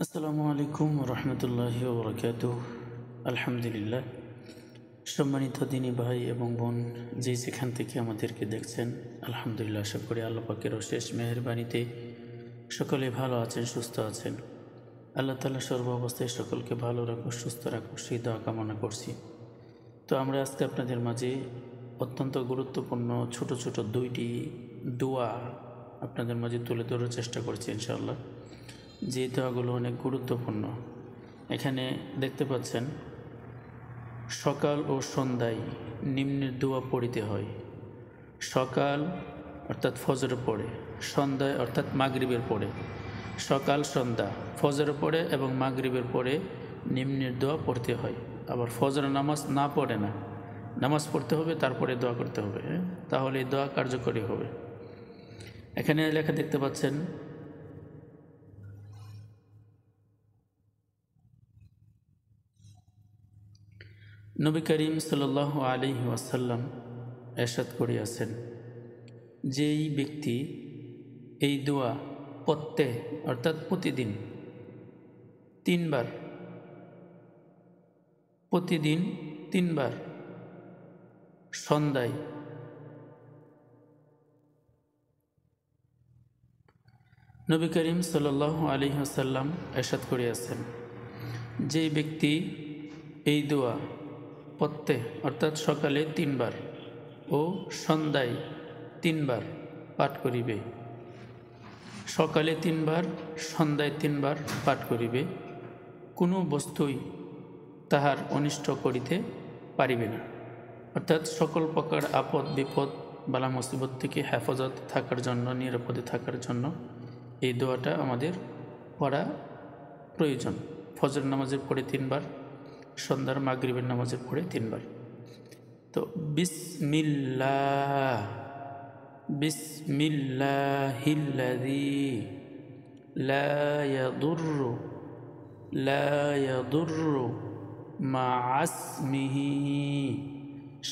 আসসালামু আলাইকুম রহমতুল্লাহি ওবরাকাতুহ। আলহামদুলিল্লাহ। সম্মানিত দিনী ভাই এবং বোন, যেখান থেকে আমাদেরকে দেখছেন, আলহামদুলিল্লাহ, আশা করি আল্লাহ পাকের অশেষ মেহেরবানিতে সকলে ভালো আছেন, সুস্থ আছেন। আল্লাহ তাআলা সর্ব অবস্থায় সকলকে ভালো রাখুক, সুস্থ রাখুক, সেই দোয়া কামনা করছি। তো আমরা আজকে আপনাদের মাঝে অত্যন্ত গুরুত্বপূর্ণ ছোট ছোট দুইটি দোয়া আপনাদের মাঝে তুলে ধরার চেষ্টা করছি ইনশাআল্লাহ। যে দোয়াগুলো অনেক গুরুত্বপূর্ণ। এখানে দেখতে পাচ্ছেন, সকাল ও সন্ধ্যায় নিম্নের দোয়া পড়িতে হয়। সকাল অর্থাৎ ফজরের পড়ে, সন্ধ্যায় অর্থাৎ মাগরিবের পড়ে। সকাল সন্ধ্যা ফজরের পড়ে এবং মাগরিবের পড়ে নিম্নের দোয়া পড়তে হয়। আবার ফজরের নামাজ না পড়ে না, নামাজ পড়তে হবে, তারপরে দোয়া করতে হবে, তাহলে এই দোয়া কার্যকরী হবে। এখানে লেখা দেখতে পাচ্ছেন, নবী করিম সাল্লাল্লাহু আলাইহি ওয়াসাল্লাম ইরশাদ করিয়াছেন, যেই ব্যক্তি এই দোয়া প্রত্যেহ অর্থাৎ প্রতিদিন তিনবার সন্ধ্যায় নবী করিম সাল্লাল্লাহু আলাইহি ওয়াসাল্লাম ইরশাদ করিয়াছেন, যেই ব্যক্তি এই দোয়া প্রত্যেহ অর্থাৎ সকালে 3 বার ও সন্ধ্যায় 3 বার পাঠ করিবে, সকালে 3 বার সন্ধ্যায় 3 বার পাঠ করিবে, কোনো বস্তুই তাহার অনিষ্ট করিতে পারিবে না। অর্থাৎ সকল প্রকার আপদ বিপদ বালা মুসিবত থেকে হেফাজত থাকার জন্য, নিরাপদে থাকার জন্য এই দোয়াটা আমাদের পড়া প্রয়োজন। ফজর নামাজের পরে 3 বার, সন্ধ্যার মাগরিবের নামাজের পরে 3 বার। তো বিসমিল্লাহিল্লাযী লা ইয়াদুররু মা'a ইসমিহি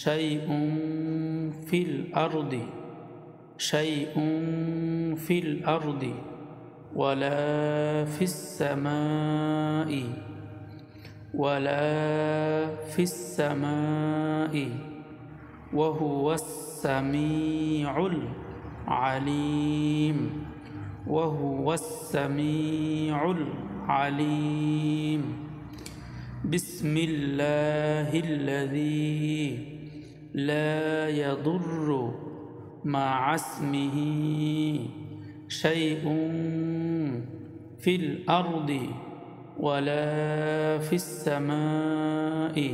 শাইউন ফিল আরদি ওয়ালা ফিস সামাই ওয়াহুয়াস সামিউল আলিম। বিসমিল্লাহিল্লাযী লা ইয়াদুররু মা'a ইসমিহি শাইউন ফিল আরদি ওয়ালা ফিস সামাই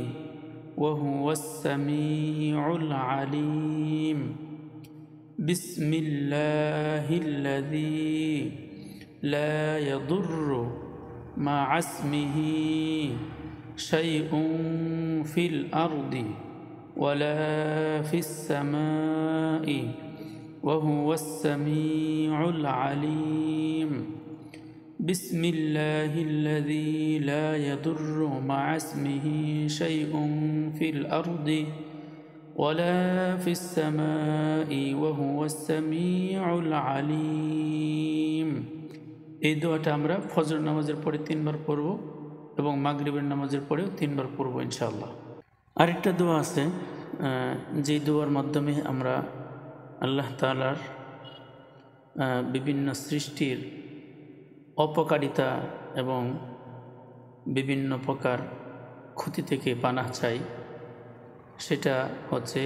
ওয়াহুয়াস সামিউল আলিম। বিসমিল্লাহিল্লাযী লা ইয়াদুররু মা'a ইসমিহি শাইউন ফিল আরদি ওয়ালা ফিস সামাই ওয়াহুয়াস সামিউল আলিম। বিসমিল্লাহিল্লাযী লা ইয়াদুররু মা'a ইসমিহি শাইউন ফিল আরদি ওয়ালা ফিস সামাই ওয়াহুয়াস সামিউল আলিম। এই দোয়াটা আমরা ফজর নামাজের পরে 3 বার পড়ব এবং মাগরিবের নামাজের পরেও 3 বার পড়ব ইনশাআল্লাহ। আরেকটা দোয়া আছে, যে দোয়ার মাধ্যমে আমরা আল্লাহ তাআলার বিভিন্ন সৃষ্টির অপকারিতা এবং বিভিন্ন প্রকার ক্ষতি থেকে পানাহ চাই। সেটা হচ্ছে,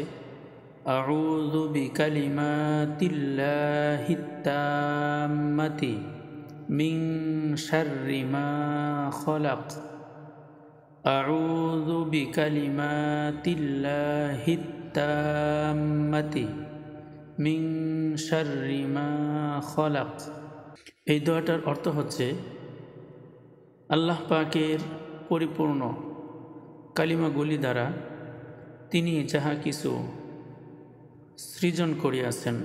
আউযু বিকালিমাতিল্লাহিত তাম্মাতি মিন শাররি মা খলাক। আউযু বিকালিমাতিল্লাহিত তাম্মাতি মিন শাররি মা খলাক। এই দোয়াটার অর্থ হচ্ছে, আল্লাহ পাকের পরিপূর্ণ কালিমাগুলি দ্বারা তিনি যাহা কিছু সৃজন করিয়াছেন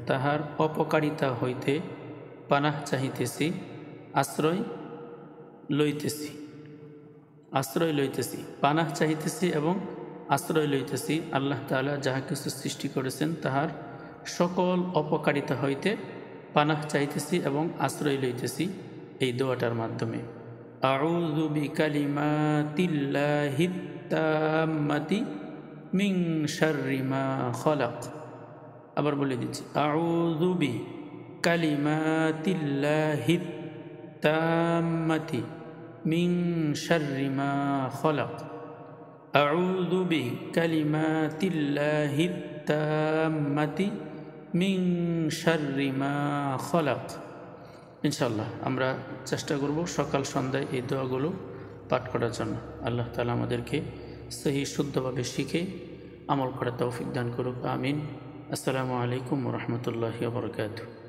তাহার অপকারিতা হইতে পানাহ চাহিতেছি, আশ্রয় লইতেছি, পানাহ চাহিতেছি এবং আশ্রয় লইতেছি আল্লাহ তাআলা যাহা কিছু সৃষ্টি করেছেন তাহার সকল অপকারিতা হইতে পানাহ চাইতেছি এবং আশ্রয় লইতেছি এই দোয়াটার মাধ্যমে। আউযু বিকালিমাতিল্লাহিত তাম্মাতি মিন শাররি মা খলাক। আবার বলে দিচ্ছি, আউযু বিকালিমাতিল্লাহিত তাম্মাতি মিন শাররি মা খলাক। আউযু বিকালিমাতিল্লাহিত তাম্মাতি মিন শাররি মা খলাক। ইনশাআল্লাহ আমরা চেষ্টা করব সকাল সন্ধ্যায় এই দোয়াগুলো পাঠ করার জন্য। আল্লাহ তাআলা আমাদেরকে সহি শুদ্ধভাবে শিখে আমল করার তৌফিক দান করুক। আমিন। আসসালামু আলাইকুম ওয়া রাহমাতুল্লাহি ওয়া বারাকাতুহু।